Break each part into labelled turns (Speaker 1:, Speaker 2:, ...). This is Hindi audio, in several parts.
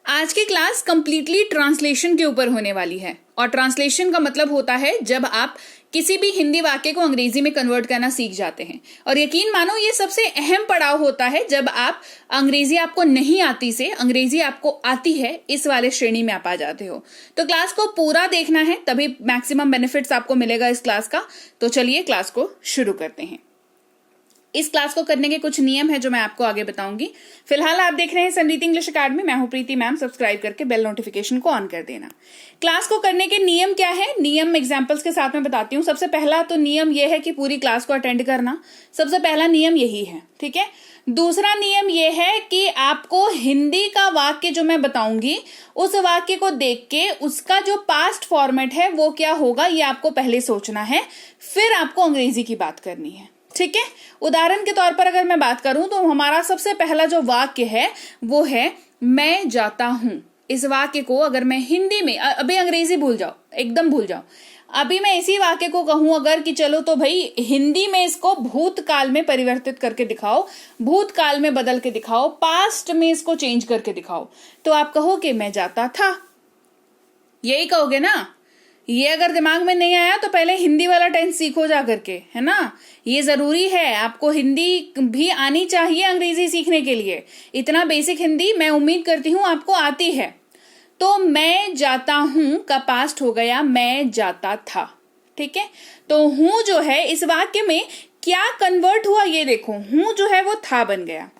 Speaker 1: आज की क्लास कंप्लीटली ट्रांसलेशन के ऊपर होने वाली है और ट्रांसलेशन का मतलब होता है जब आप किसी भी हिंदी वाक्य को अंग्रेजी में कन्वर्ट करना सीख जाते हैं। और यकीन मानो ये सबसे अहम पड़ाव होता है जब आप अंग्रेजी आपको नहीं आती से अंग्रेजी आपको आती है, इस वाले श्रेणी में आप आ जाते हो। तो क्लास को पूरा देखना है, तभी मैक्सिमम बेनिफिट्स आपको मिलेगा इस क्लास का। तो चलिए क्लास को शुरू करते हैं। इस क्लास को करने के कुछ नियम है जो मैं आपको आगे बताऊंगी। फिलहाल आप देख रहे हैं समृद्धि इंग्लिश अकेडमी, मैं हूं प्रीति मैम। सब्सक्राइब करके बेल नोटिफिकेशन को ऑन कर देना। क्लास को करने के नियम क्या है, नियम एग्जांपल्स के साथ में बताती हूँ। सबसे पहला तो नियम यह है कि पूरी क्लास को अटेंड करना, सबसे पहला नियम यही है, ठीक है। दूसरा नियम यह है कि आपको हिंदी का वाक्य जो मैं बताऊंगी उस वाक्य को देख के उसका जो पास्ट फॉर्मेट है वो क्या होगा ये आपको पहले सोचना है, फिर आपको अंग्रेजी की बात करनी है, ठीक है। उदाहरण के तौर पर अगर मैं बात करूं तो हमारा सबसे पहला जो वाक्य है वो है मैं जाता हूं। इस वाक्य को अगर मैं हिंदी में, अभी अंग्रेजी भूल जाओ, एकदम भूल जाओ, अभी मैं इसी वाक्य को कहूं अगर कि चलो तो भाई हिंदी में इसको भूतकाल में परिवर्तित करके दिखाओ, भूतकाल में बदल के दिखाओ, पास्ट में इसको चेंज करके दिखाओ, तो आप कहोगे मैं जाता था, यही कहोगे ना। ये अगर दिमाग में नहीं आया तो पहले हिंदी वाला टेंस सीखो जा करके, है ना। ये जरूरी है, आपको हिंदी भी आनी चाहिए अंग्रेजी सीखने के लिए। इतना बेसिक हिंदी मैं उम्मीद करती हूं आपको आती है। तो मैं जाता हूं का पास्ट हो गया मैं जाता था, ठीक है। तो हूं जो है इस वाक्य में क्या कन्वर्ट हुआ ये देखो, हूं जो है वो था बन गया।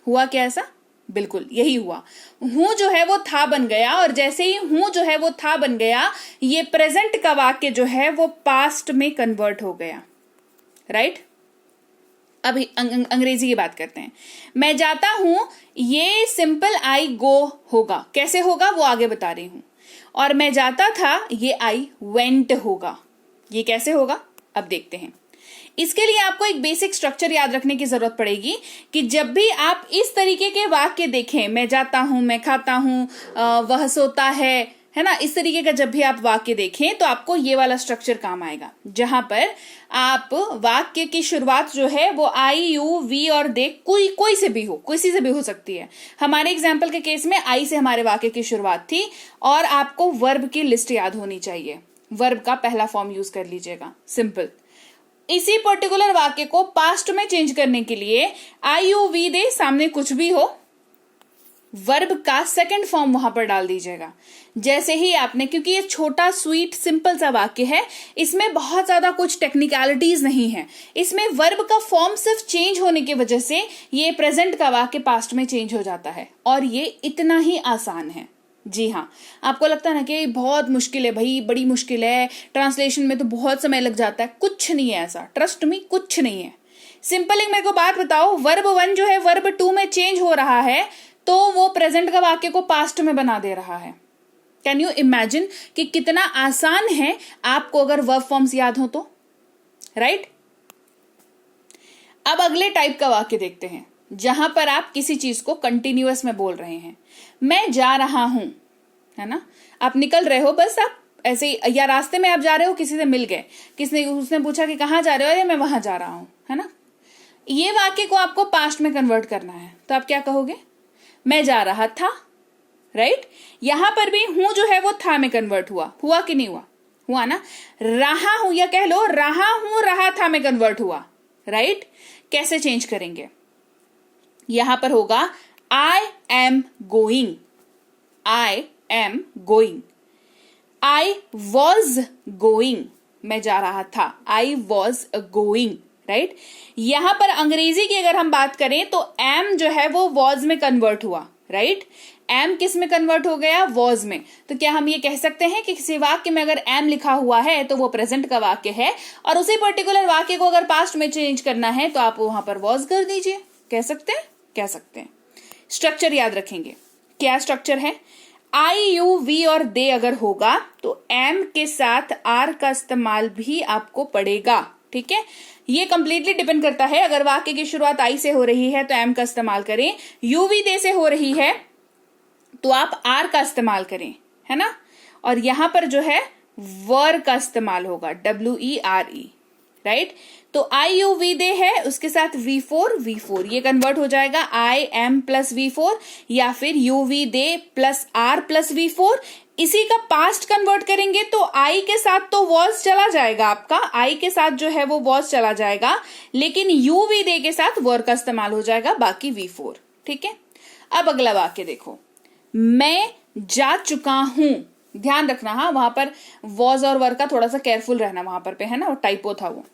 Speaker 1: हुआ क्या ऐसा? बिल्कुल यही हुआ, हूं जो है वो था बन गया। और जैसे ही हूं जो है वो था बन गया, ये प्रेजेंट का वाक्य जो है वो पास्ट में कन्वर्ट हो गया, राइट। अभी अंग्रेजी की बात करते हैं। मैं जाता हूं, ये सिंपल आई गो होगा, कैसे होगा वो आगे बता रही हूं। और मैं जाता था, ये आई वेंट होगा, ये कैसे होगा अब देखते हैं। इसके लिए आपको एक बेसिक स्ट्रक्चर याद रखने की जरूरत पड़ेगी कि जब भी आप इस तरीके के वाक्य देखें, मैं जाता हूं, मैं खाता हूं, वह सोता है ना, इस तरीके का जब भी आप वाक्य देखें तो आपको ये वाला स्ट्रक्चर काम आएगा, जहां पर आप वाक्य की शुरुआत जो है वो आई, यू, वी और दे कोई से भी हो, किसी से भी हो सकती है। हमारे एग्जाम्पल के केस में आई से हमारे वाक्य की शुरुआत थी। और आपको वर्ब की लिस्ट याद होनी चाहिए, वर्ब का पहला फॉर्म यूज कर लीजिएगा, सिंपल। इसी पर्टिकुलर वाक्य को पास्ट में चेंज करने के लिए आई, यू, वी, दे, सामने कुछ भी हो, वर्ब का सेकंड फॉर्म वहां पर डाल दीजिएगा। जैसे ही आपने, क्योंकि ये छोटा स्वीट सिंपल सा वाक्य है, इसमें बहुत ज्यादा कुछ टेक्निकलिटीज नहीं है, इसमें वर्ब का फॉर्म सिर्फ चेंज होने की वजह से ये प्रेजेंट का वाक्य पास्ट में चेंज हो जाता है। और ये इतना ही आसान है। जी हाँ, आपको लगता है ना कि बहुत मुश्किल है भाई, बड़ी मुश्किल है, ट्रांसलेशन में तो बहुत समय लग जाता है। कुछ नहीं है ऐसा, ट्रस्ट मी, कुछ नहीं है। सिंपल एक मेरे को बात बताओ, वर्ब 1 जो है वर्ब 2 में चेंज हो रहा है तो वो प्रेजेंट का वाक्य को पास्ट में बना दे रहा है। कैन यू इमेजिन कि कितना आसान है आपको अगर वर्ब फॉर्म्स याद हो तो, राइट। अब अगले टाइप का वाक्य देखते हैं जहां पर आप किसी चीज को कंटिन्यूअस में बोल रहे हैं। मैं जा रहा हूं, है ना, आप निकल रहे हो, बस आप ऐसे ही, या रास्ते में आप जा रहे हो, किसी से मिल गए, उसने पूछा कि कहां जा रहे हो, अरे मैं वहां जा रहा हूं, है ना। ये वाक्य को आपको पास्ट में कन्वर्ट करना है तो आप क्या कहोगे, मैं जा रहा था, राइट। यहां पर भी हूं जो है वो था में कन्वर्ट हुआ कि नहीं हुआ, हुआ ना। रहा हूं, या कह लो रहा हूं रहा था में कन्वर्ट हुआ, राइट। कैसे चेंज करेंगे, यहां पर होगा I am going, I am going, I was going, मैं जा रहा था, आई वॉज गोइंग, राइट। यहां पर अंग्रेजी की अगर हम बात करें तो एम जो है वो वॉज में कन्वर्ट हुआ, राइट। एम किस में कन्वर्ट हो गया, वॉज में। तो क्या हम ये कह सकते हैं कि किसी वाक्य में अगर एम लिखा हुआ है तो वो प्रेजेंट का वाक्य है, और उसी पर्टिकुलर वाक्य को अगर पास्ट में चेंज करना है तो आप वहां पर वॉज कर दीजिए, कह सकते हैं, कह सकते हैं। स्ट्रक्चर याद रखेंगे, क्या स्ट्रक्चर है, आई, यू, वी और दे अगर होगा तो एम के साथ आर का इस्तेमाल भी आपको पड़ेगा, ठीक है। ये कंप्लीटली डिपेंड करता है, अगर वाक्य की शुरुआत आई से हो रही है तो एम का इस्तेमाल करें, यू, वी, दे से हो रही है तो आप आर का इस्तेमाल करें, है ना। और यहां पर जो है वर का इस्तेमाल होगा, WERE, राइट। तो आई यू वी दे है, उसके साथ V4 ये कन्वर्ट हो जाएगा ये कन्वर्ट हो जाएगा आई एम प्लस V4 या फिर you we they plus are plus V4। इसी का पास्ट कन्वर्ट करेंगे तो आई के साथ तो वॉज चला जाएगा, आपका आई के साथ जो है वो वॉज चला जाएगा, लेकिन यू वी दे के साथ वर का इस्तेमाल हो जाएगा, बाकी V4। ठीक है, अब अगला वाक्य देखो, मैं जा चुका हूं। ध्यान रखना, हाँ वहां पर वॉज और वर का थोड़ा सा केयरफुल रहना वहां पर पे, है ना, वो टाइपो था वो।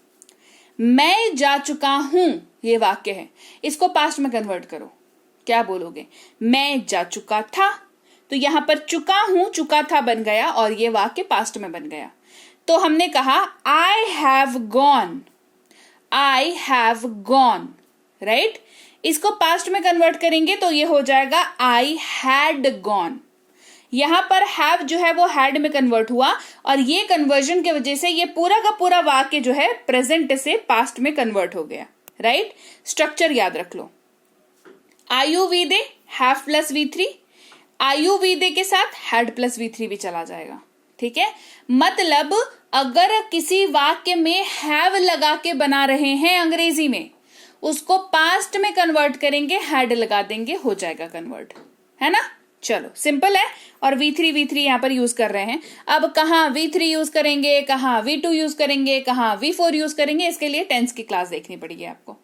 Speaker 1: मैं जा चुका हूं ये वाक्य है, इसको पास्ट में कन्वर्ट करो, क्या बोलोगे? मैं जा चुका था, तो यहां पर चुका हूं चुका था बन गया और ये वाक्य पास्ट में बन गया। तो हमने कहा I have gone, I have gone, right. इसको पास्ट में कन्वर्ट करेंगे तो ये हो जाएगा आई हैड गॉन। यहां पर हैव जो है वो हैड में कन्वर्ट हुआ और ये कन्वर्जन की वजह से ये पूरा का पूरा वाक्य जो है प्रेजेंट से पास्ट में कन्वर्ट हो गया, राइट। स्ट्रक्चर याद रख लो, I you we they have plus V3, I you we they के साथ हैड प्लस V3 भी चला जाएगा। ठीक है, मतलब अगर किसी वाक्य में हैव लगा के बना रहे हैं अंग्रेजी में, उसको पास्ट में कन्वर्ट करेंगे, हैड लगा देंगे, हो जाएगा कन्वर्ट, है ना। चलो सिंपल है, और V3 यहां पर यूज कर रहे हैं। अब कहां V3 यूज करेंगे, कहां V2 यूज करेंगे, कहां V4 यूज करेंगे, इसके लिए टेंस की क्लास देखनी पड़ेगी आपको।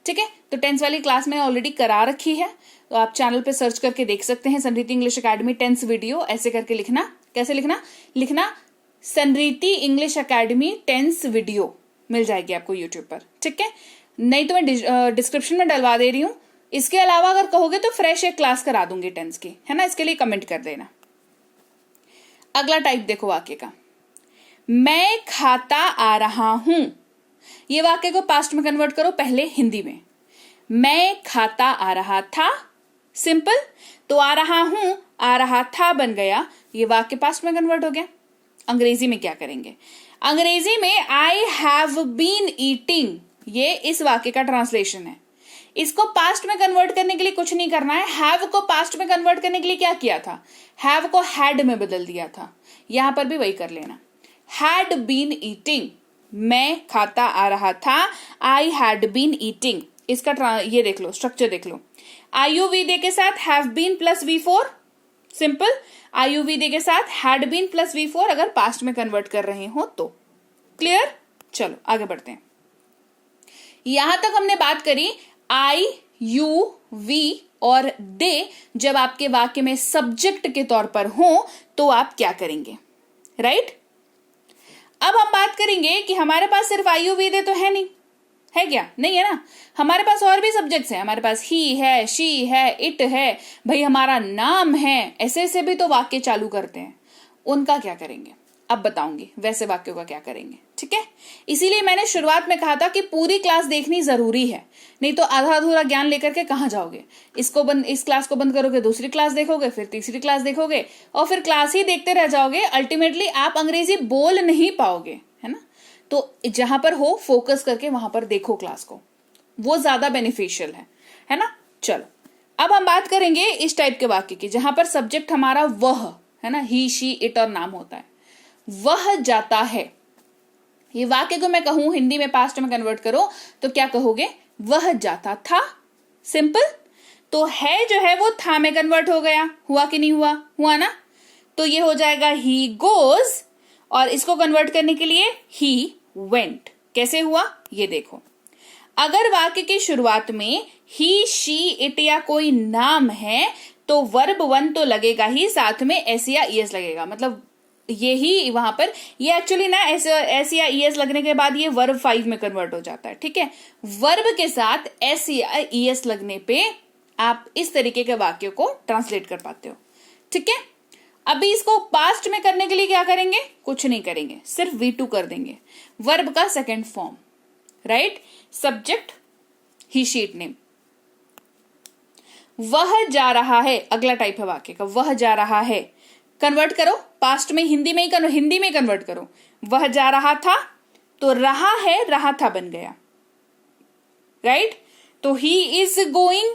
Speaker 1: ठीक है, तो टेंस वाली क्लास में ऑलरेडी करा रखी है, तो आप चैनल पे सर्च करके देख सकते हैं, समृद्धि इंग्लिश एकेडमी टेंस वीडियो, ऐसे करके लिखना। कैसे लिखना समृद्धि इंग्लिश एकेडमी टेंस वीडियो, मिल जाएगी आपको यूट्यूब पर। ठीक है, नहीं तो मैं डिस्क्रिप्शन में डलवा दे रही हूं। इसके अलावा अगर कहोगे तो फ्रेश एक क्लास करा दूंगी टेंस की, है ना, इसके लिए कमेंट कर देना। अगला टाइप देखो वाक्य का, मैं खाता आ रहा हूं। ये वाक्य को पास्ट में कन्वर्ट करो, पहले हिंदी में, मैं खाता आ रहा था, सिंपल। तो आ रहा हूं आ रहा था बन गया, ये वाक्य पास्ट में कन्वर्ट हो गया। अंग्रेजी में क्या करेंगे? अंग्रेजी में आई हैव बीन ईटिंग, ये इस वाक्य का ट्रांसलेशन है। इसको पास्ट में कन्वर्ट करने के लिए कुछ नहीं करना है। हैव को पास्ट में कन्वर्ट करने के लिए क्या किया था? हैव को हैड में बदल दिया था, यहां पर भी वही कर लेना। हैड बीन ईटिंग, मैं खाता आ रहा था, आई हैड बीन ईटिंग। इसका ये देख लो, स्ट्रक्चर देख लो, आई यू वी दे के साथ have been plus V4, simple. I you we they के साथ हैड बीन प्लस V4 अगर पास्ट में कन्वर्ट कर रहे हो तो। क्लियर? चलो आगे बढ़ते हैं। यहां तक हमने बात करी आई यू वी और दे जब आपके वाक्य में सब्जेक्ट के तौर पर हो तो आप क्या करेंगे, राइट। अब हम बात करेंगे कि हमारे पास सिर्फ आई यू वी दे तो है नहीं, है क्या? नहीं है ना, हमारे पास और भी सब्जेक्ट्स हैं। हमारे पास ही है, शी है, इट है, भाई हमारा नाम है, ऐसे ऐसे भी तो वाक्य चालू करते हैं। उनका क्या करेंगे अब बताऊंगी, वैसे वाक्यों का क्या करेंगे। ठीक है, इसीलिए मैंने शुरुआत में कहा था कि पूरी क्लास देखनी जरूरी है, नहीं तो आधा अधूरा ज्ञान लेकर के कहां जाओगे। इस क्लास को बंद करोगे, दूसरी क्लास देखोगे, फिर तीसरी क्लास देखोगे और फिर क्लास ही देखते रह जाओगे। अल्टीमेटली आप अंग्रेजी बोल नहीं पाओगे, है ना। तो जहां पर हो फोकस करके वहां पर देखो क्लास को, वो ज्यादा बेनिफिशियल है ना। चलो अब हम बात करेंगे इस टाइप के वाक्य की जहां पर सब्जेक्ट हमारा वह है ना, ही शी इट और नाम होता है। वह जाता है, ये वाक्य को मैं कहूं हिंदी में पास्ट में कन्वर्ट करो तो क्या कहोगे? वह जाता था, सिंपल। तो है जो है वो था में कन्वर्ट हो गया, हुआ कि नहीं हुआ? हुआ ना। तो ये हो जाएगा ही गोज, और इसको कन्वर्ट करने के लिए ही वेंट। कैसे हुआ ये देखो, अगर वाक्य की शुरुआत में ही शी इट या कोई नाम है तो वर्ब वन तो लगेगा ही, साथ में एस या ईएस लगेगा। मतलब ये ही वहां पर ये एक्चुअली ना एस या ईएस लगने के बाद ये वर्ब 5 में कन्वर्ट हो जाता है। ठीक है, वर्ब के साथ एस या ईएस लगने पे आप इस तरीके के वाक्यों को ट्रांसलेट कर पाते हो। ठीक है, अभी इसको पास्ट में करने के लिए क्या करेंगे? कुछ नहीं करेंगे, सिर्फ V2 कर देंगे, वर्ब का second form, right. Subject he she it name. वह जा रहा है, अगला टाइप है वाक्य का, वह जा रहा है। कन्वर्ट करो पास्ट में, हिंदी में कन्वर्ट करो। वह जा रहा था तो रहा है, रहा था बन गया, राइट। तो ही इज गोइंग,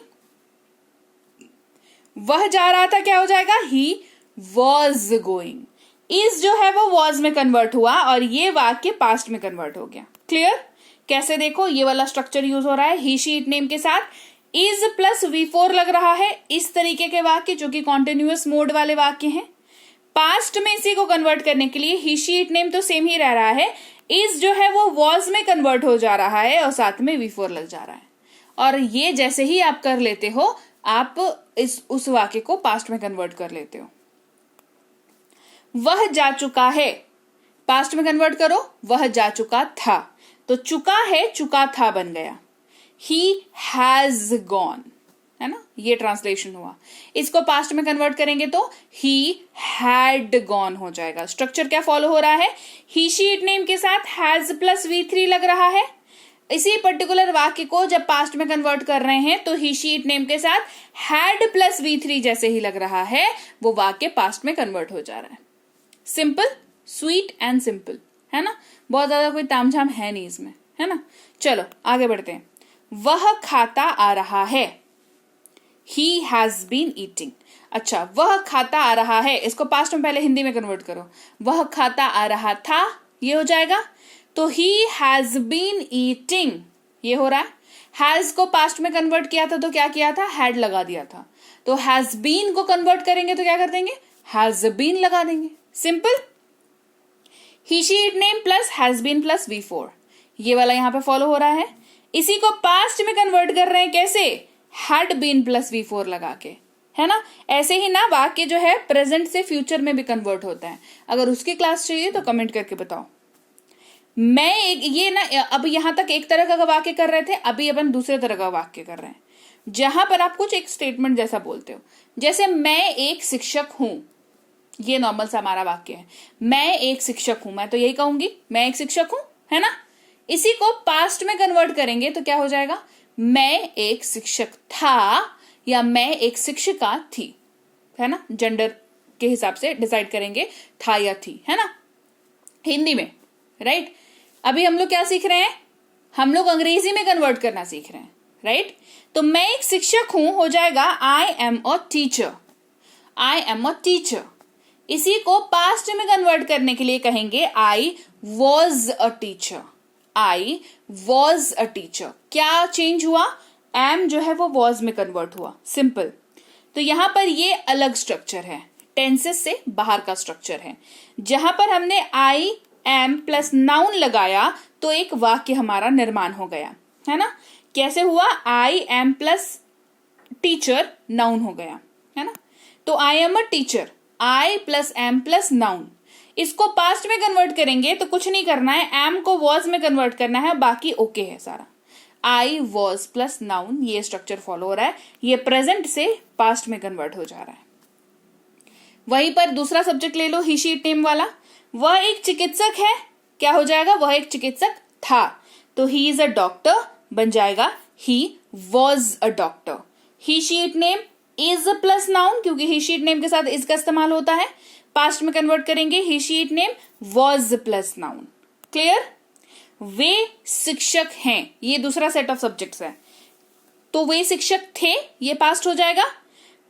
Speaker 1: वह जा रहा था क्या हो जाएगा? He was going. इज जो है वो वॉज में कन्वर्ट हुआ और ये वाक्य पास्ट में कन्वर्ट हो गया। क्लियर? कैसे देखो, ये वाला स्ट्रक्चर यूज हो रहा है, ही शी इट नेम के साथ इज प्लस V4 लग रहा है, इस तरीके के वाक्य जो कि कॉन्टिन्यूअस मोड वाले वाक्य हैं। पास्ट में इसी को कन्वर्ट करने के लिए ही शी इट नेम तो सेम ही रह रहा है, इज जो है वो वॉज में कन्वर्ट हो जा रहा है और साथ में V4 लग जा रहा है। और ये जैसे ही आप कर लेते हो, आप उस वाक्य को पास्ट में कन्वर्ट कर लेते हो। वह जा चुका है, पास्ट में कन्वर्ट करो, वह जा चुका था, तो चुका है चुका था बन गया। ही हैज गॉन, है ना, ये ट्रांसलेशन हुआ। इसको पास्ट में कन्वर्ट करेंगे तो ही हैड गॉन हो जाएगा। स्ट्रक्चर क्या फॉलो हो रहा है, ही शी इट नेम के साथ हैज प्लस V3 लग रहा है। इसी पर्टिकुलर वाक्य को जब पास्ट में कन्वर्ट कर रहे हैं तो ही शी इट नेम के साथ हैड प्लस V3 जैसे ही लग रहा है, वो वाक्य पास्ट में कन्वर्ट हो जा रहा है। सिंपल, स्वीट एंड सिंपल, है ना, बहुत ज्यादा कोई तामझाम है नहीं इसमें, है ना। चलो आगे बढ़ते हैं। वह खाता आ रहा है, he has been eating। अच्छा, वह खाता आ रहा है, इसको पास्ट में पहले हिंदी में कन्वर्ट करो, वह खाता आ रहा था, ये हो जाएगा। तो he has been eating, ये हो रहा है। has को पास्ट में कन्वर्ट किया था तो क्या किया था, had लगा दिया था। तो has been को कन्वर्ट करेंगे तो क्या कर देंगे, has been लगा देंगे। Simple, he she it name plus has been plus V4, ये वाला यहां पे फॉलो हो रहा है। इसी को पास्ट में कन्वर्ट कर रहे हैं कैसे, had been प्लस V4 लगा के, है ना। ऐसे ही ना वाक्य जो है प्रेजेंट से फ्यूचर में भी कन्वर्ट होता है। अगर उसकी क्लास चाहिए तो कमेंट करके बताओ। मैं एक ये ना, अब यहां तक एक तरह का वाक्य कर रहे थे, अभी अपन दूसरे तरह का वाक्य कर रहे हैं, जहां पर आप कुछ एक स्टेटमेंट जैसा बोलते हो। जैसे मैं एक शिक्षक हूं, ये नॉर्मल सा हमारा वाक्य है, मैं एक शिक्षक हूं, मैं तो यही कहूंगी मैं एक शिक्षक हूं, है ना। इसी को पास्ट में कन्वर्ट करेंगे तो क्या हो जाएगा, मैं एक शिक्षक था या मैं एक शिक्षिका थी, है ना। जेंडर के हिसाब से डिसाइड करेंगे था या थी, है ना, हिंदी में, राइट। अभी हम लोग क्या सीख रहे हैं, हम लोग अंग्रेजी में कन्वर्ट करना सीख रहे हैं, राइट। तो मैं एक शिक्षक हूं हो जाएगा आई am a teacher, I am a teacher. इसी को पास्ट में कन्वर्ट करने के लिए कहेंगे I was a teacher, I was a teacher. क्या चेंज हुआ, एम जो है वो वॉज में कन्वर्ट हुआ, सिंपल। तो यहां पर ये अलग स्ट्रक्चर है, टेंसेस से बाहर का स्ट्रक्चर है। जहां पर हमने आई एम प्लस नाउन लगाया तो एक वाक्य हमारा निर्माण हो गया, है ना। कैसे हुआ, I am plus teacher noun हो गया, है ना। तो I am a teacher, I plus am plus noun. इसको पास्ट में कन्वर्ट करेंगे तो कुछ नहीं करना है, एम को वॉज में कन्वर्ट करना है, बाकी ओके है सारा। आई वॉज प्लस नाउन, ये स्ट्रक्चर फॉलो हो रहा है, ये प्रेजेंट से पास्ट में कन्वर्ट हो जा रहा है। वहीं पर दूसरा सब्जेक्ट ले लो, ही शी इट नेम वाला, वह एक चिकित्सक है, क्या हो जाएगा, वह एक चिकित्सक था, तो ही इज अ डॉक्टर बन जाएगा he was a doctor. He she it name is plus noun, क्योंकि ही शी इट नेम के साथ इज का इस्तेमाल होता है, पास्ट में कन्वर्ट करेंगे he she it name was plus noun. Clear. वे शिक्षक हैं, ये दूसरा सेट ऑफ सब्जेक्ट्स है, तो वे शिक्षक थे, ये पास्ट हो जाएगा।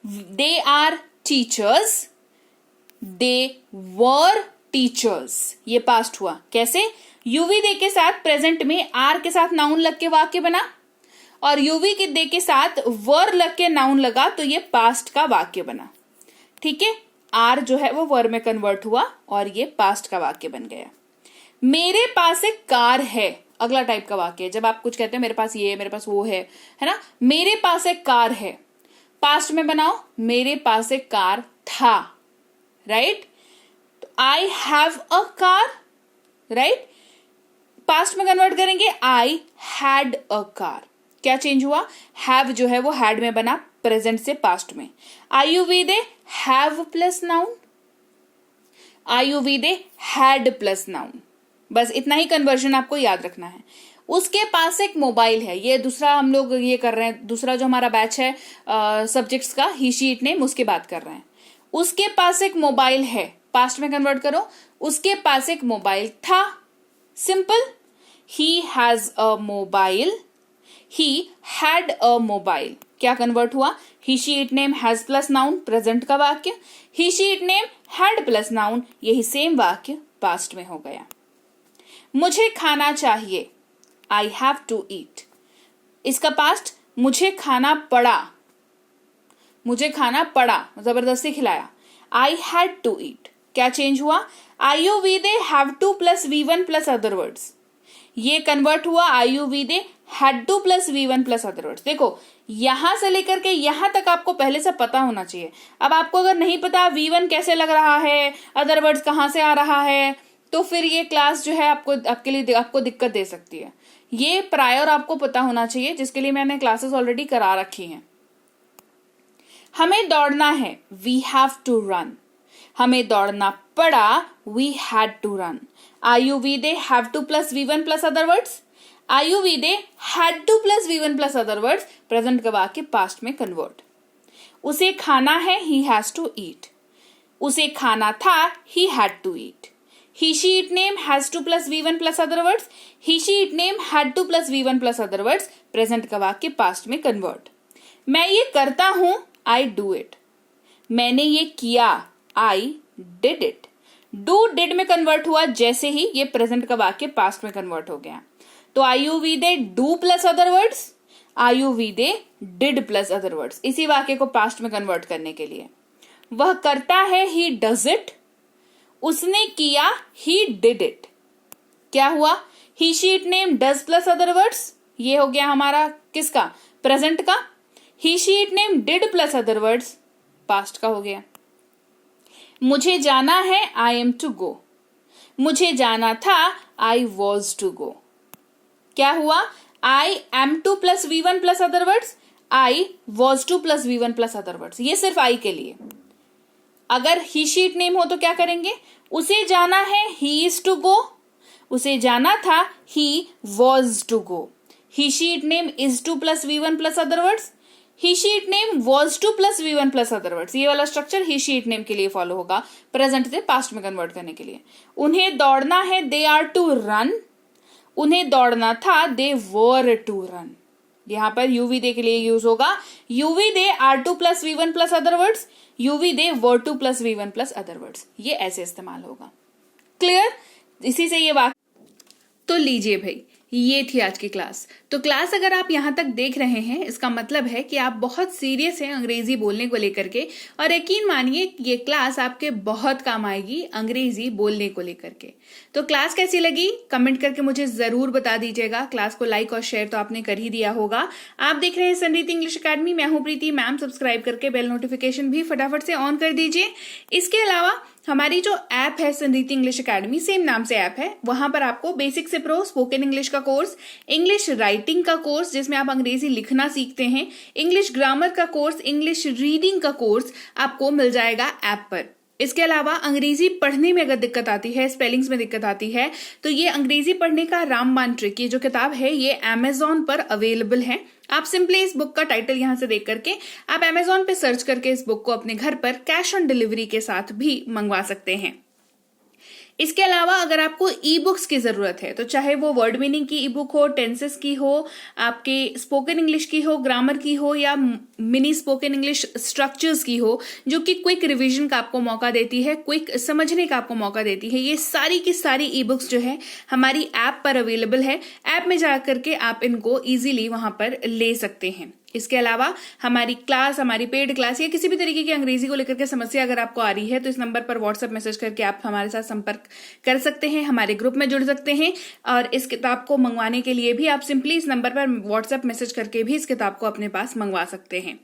Speaker 1: They are teachers, they were teachers, ये पास्ट हुआ। कैसे, यूवी दे के साथ प्रेजेंट में आर के साथ नाउन लग के वाक्य बना, और यूवी के दे के साथ वर लग के नाउन लगा तो ये पास्ट का वाक्य बना, ठीक है। आर जो है वो वर में कन्वर्ट हुआ और ये पास्ट का वाक्य बन गया। मेरे पास एक कार है, अगला टाइप का वाक्य है, जब आप कुछ कहते हैं मेरे पास ये है, मेरे पास वो है ना। मेरे पास एक कार है, पास्ट में बनाओ, मेरे पास एक कार था, राइट। तो I have a car, right. Past में कन्वर्ट करेंगे आई हैड अ कार। क्या चेंज हुआ, हैव जो है वो हैड में बना, प्रेजेंट से पास्ट में। Ayurveda have plus noun, Ayurveda had plus noun, बस इतना ही कन्वर्जन आपको याद रखना है। उसके पास एक मोबाइल है, ये दूसरा हम लोग ये कर रहे हैं, दूसरा जो हमारा बैच है सब्जेक्ट्स का, ही शी इट नेम, उसकी बात कर रहे हैं। उसके पास एक मोबाइल है, पास्ट में कन्वर्ट करो, उसके पास एक मोबाइल था, simple. He has a mobile, he had a mobile, क्या कन्वर्ट हुआ, he she it name has plus noun, present का वाक्य, he she it name had plus noun, यही सेम वाक्य पास्ट में हो गया। मुझे खाना चाहिए, आई हैव टू ईट। इसका पास्ट मुझे खाना पड़ा, मुझे खाना पड़ा, जबरदस्ती खिलाया, आई हैड टू ईट। क्या चेंज हुआ? I you we they have to plus V1 plus other words, ये कन्वर्ट हुआ I you we they had to plus V1 plus other words. देखो यहां से लेकर के यहां तक आपको पहले से पता होना चाहिए। अब आपको अगर नहीं पता V1 कैसे लग रहा है, अदर वर्ड्स कहां से आ रहा है, तो फिर ये क्लास जो है आपके लिए आपको दिक्कत दे सकती है। ये प्रायर आपको पता होना चाहिए, जिसके लिए मैंने क्लासेस ऑलरेडी करा रखी हैं। हमें दौड़ना है, वी हैव टू रन। हमें दौड़ना पड़ा, we had to run. I you we they have to plus V1 plus other words, I you we they had to plus V1 plus other words, present का वाक्य पास्ट में कन्वर्ट। उसे खाना है, ही हैज टू ईट। उसे खाना था, he had to eat. He, she, it name has to plus V1 plus other words. He, she, it name had to plus V1 plus other words. Present का वाक्य पास्ट में कन्वर्ट। मैं ये करता हूं, I do it. मैंने ये किया, I did it. Do did में कन्वर्ट हुआ, जैसे ही ये प्रेजेंट का वाक्य पास्ट में कन्वर्ट हो गया। तो I you we they do plus other words, I you we they did plus other words, इसी वाक्य को पास्ट में कन्वर्ट करने के लिए। वह करता है, he does it. उसने किया, he did it. क्या हुआ? he, she, it name does plus other words. ये हो गया हमारा किसका? प्रेजेंट का। he, she, it name did plus other words past का हो गया। मुझे जाना है, I am to go. मुझे जाना था, I was to go. क्या हुआ? I am to plus V1 plus other words, I was to plus V1 plus other words. ये सिर्फ I के लिए। अगर ही शीट नेम हो तो क्या करेंगे? उसे जाना है, ही इज टू गो। उसे जाना था, he was to go. He she it name is to plus V1 plus other words, he she it name was to plus V1 plus other words. ये वाला स्ट्रक्चर ही शीट नेम के लिए फॉलो होगा प्रेजेंट से पास्ट में कन्वर्ट करने के लिए। उन्हें दौड़ना है, दे आर टू रन। उन्हें दौड़ना था, दे वर टू रन। यहां पर यूवी दे के लिए यूज होगा, you we they are to plus V1 plus other words, you we they were to plus V1 plus other words. ये ऐसे इस्तेमाल होगा। क्लियर? इसी से ये वाक्य। तो लीजिए भाई, ये थी आज की क्लास। तो क्लास अगर आप यहाँ तक देख रहे हैं, इसका मतलब है कि आप बहुत सीरियस हैं अंग्रेजी बोलने को लेकर के, और यकीन मानिए ये क्लास आपके बहुत काम आएगी अंग्रेजी बोलने को लेकर के। तो क्लास कैसी लगी कमेंट करके मुझे जरूर बता दीजिएगा। क्लास को लाइक और शेयर तो आपने कर ही दिया होगा। आप देख रहे हैं संरीति इंग्लिश अकेडमी, मैं हूं प्रीति मैम। सब्सक्राइब करके बेल नोटिफिकेशन भी फटाफट से ऑन कर दीजिए। इसके अलावा हमारी जो ऐप है संरीति इंग्लिश अकेडमी, सेम नाम से ऐप है, वहां पर आपको बेसिक से प्रो स्पोकन इंग्लिश का कोर्स, इंग्लिश राइटिंग का कोर्स जिसमें आप अंग्रेजी लिखना सीखते हैं, इंग्लिश ग्रामर का कोर्स, इंग्लिश रीडिंग का कोर्स आपको मिल जाएगा ऐप पर। इसके अलावा अंग्रेजी पढ़ने में अगर दिक्कत आती है, स्पेलिंग्स में दिक्कत आती है, तो ये अंग्रेजी पढ़ने का रामबाण ट्रिक, ये जो किताब है ये Amazon पर अवेलेबल है। आप सिंपली इस बुक का टाइटल यहां से देख करके आप Amazon पे सर्च करके इस बुक को अपने घर पर कैश ऑन डिलीवरी के साथ भी मंगवा सकते हैं। इसके अलावा अगर आपको ई बुक्स की जरूरत है, तो चाहे वो वर्ड मीनिंग की ई बुक हो, टेंसेस की हो, आपके स्पोकन इंग्लिश की हो, ग्रामर की हो, या मिनी स्पोकन इंग्लिश स्ट्रक्चर्स की हो, जो कि क्विक रिवीजन का आपको मौका देती है, क्विक समझने का आपको मौका देती है, ये सारी की सारी ई बुक्स जो है हमारी ऐप पर अवेलेबल है। ऐप में जाकर के आप इनको इजीली वहां पर ले सकते हैं। इसके अलावा हमारी क्लास, हमारी पेड क्लास या किसी भी तरीके की अंग्रेजी को लेकर के समस्या अगर आपको आ रही है, तो इस नंबर पर व्हाट्सएप मैसेज करके आप हमारे साथ संपर्क कर सकते हैं, हमारे ग्रुप में जुड़ सकते हैं। और इस किताब को मंगवाने के लिए भी आप सिंपली इस नंबर पर व्हाट्सएप मैसेज करके भी इस किताब को अपने पास मंगवा सकते हैं।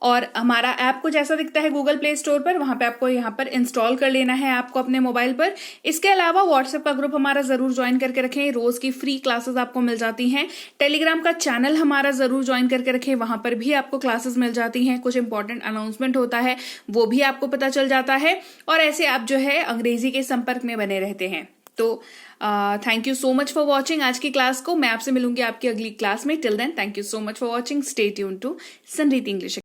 Speaker 1: और हमारा ऐप कुछ ऐसा दिखता है गूगल प्ले स्टोर पर, वहां पे आपको यहाँ पर इंस्टॉल कर लेना है ऐप को अपने मोबाइल पर। इसके अलावा व्हाट्सएप का ग्रुप हमारा जरूर ज्वाइन करके रखें, रोज की फ्री क्लासेस आपको मिल जाती हैं। टेलीग्राम का चैनल हमारा जरूर ज्वाइन करके रखें, वहां पर भी आपको क्लासेस मिल जाती हैं, कुछ इंपॉर्टेंट अनाउंसमेंट होता है वो भी आपको पता चल जाता है, और ऐसे आप जो है अंग्रेजी के संपर्क में बने रहते हैं। तो thank you so much for watching आज की क्लास को। मैं आपसे मिलूंगी आपकी अगली क्लास में। Till then thank you so much for watching. Stay tuned to Sanriti English.